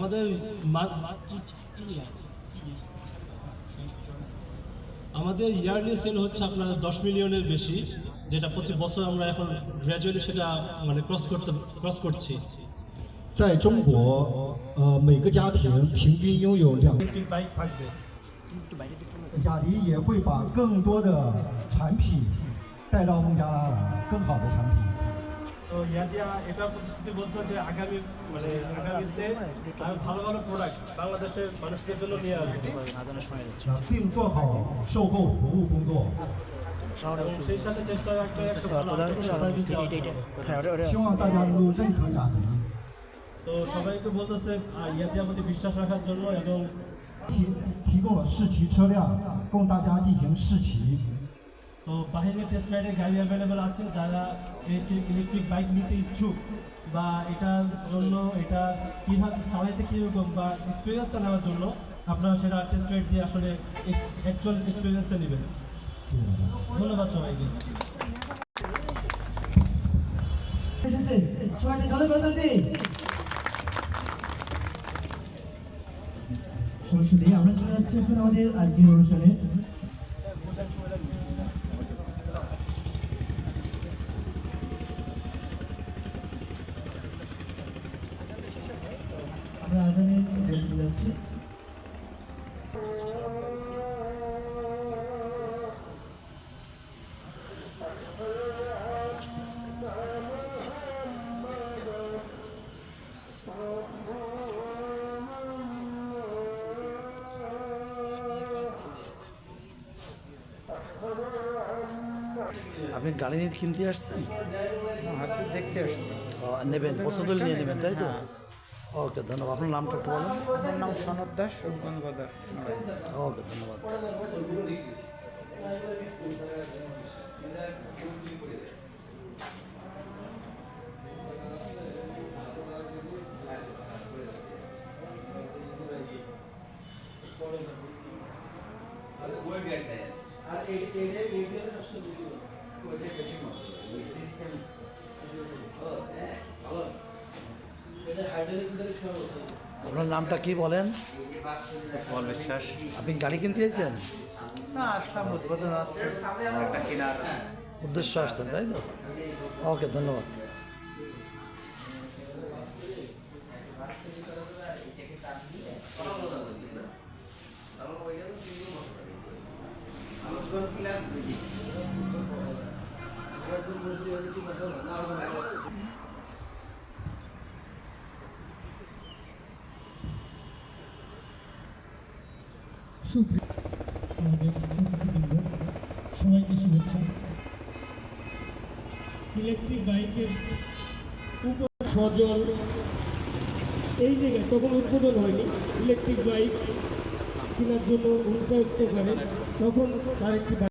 আমাদের আমাদের yearly sell হচ্ছে আপনার 10 মিলিয়নের বেশি, যেটা প্রতি বছর আমরা এখন গ্র্যাজুয়ালি সেটা মানে ক্রস করছি।在中国，每个家庭平均拥有ইলেকট্রিক বাইক থাকবে।雅迪也会把更多的产品带到孟加拉来，更好的产品。তো ইয়াদিয়া এটা প্রতিশ্রুতিবদ্ধ যে আগামীতে ভালো ভালো প্রোডাক্ট বাংলাদেশের মানুষদের জন্য নিয়ে আসবে, 并做好售后服务工作。 এবং সেই সাথে চেষ্টা রাখবে একটা ভালো সার্ভিস দেওয়ার জন্য। 希望大家能够认可雅迪， তো সবাইকে বলতেছে ইয়াদিয়ার প্রতি বিশ্বাস রাখার জন্য, এবং 提供了试骑车辆供大家进行试骑。 তো বাহিনীর টেস্ট রাইডে গাড়ি অ্যাভেলেবেল আছে, যারা ইলেকট্রিক বাইক নিতে ইচ্ছুক বা এটার জন্য এটা কীভাবে চালাইতে কীরকম বা এক্সপিরিয়েন্সটা নেওয়ার জন্য আপনারা সেটা টেস্ট রাইড দিয়ে আসলে অ্যাকচুয়াল এক্সপিরিয়েন্সটা নেবেন। ধন্যবাদ সবাইকে। সবাইকে ধন্যবাদ দিই। সরস্বতী, আমরা চলে যাচ্ছি এখন আমাদের আজকের অনুষ্ঠানে। আমরা আজানে দেখতে যাচ্ছি। আপনি গাড়ি নিয়ে কিনতে আসছেন? হাতে দেখতে আসছি। নেবেন, পছন্দ হলে নিয়ে নেবেন, তাই তো? ওকে, ধন্যবাদ। আপনার নামটা একটু বলেন। আমার নাম সনদ দাস, রূপগঞ্জ বাজার। ওকে, ধন্যবাদ। আপনার নামটা কি বলেন? বল বিশ্বাস। আপনি গাড়ি কিনতে চাইছেন? না, আসলাম উদ্বোধন আসছে, একটা কেনার উদ্দেশ্য আসছেন, তাই তো? ওকে, ধন্যবাদ। সবাইকে শুভেচ্ছা। ইলেকট্রিক বাইকের উপর সজল এই জায়গায় তখন উদ্বোধন হয়নি, ইলেকট্রিক বাইক কেনার জন্য অনুপ্রাণিত করে তখন তার একটি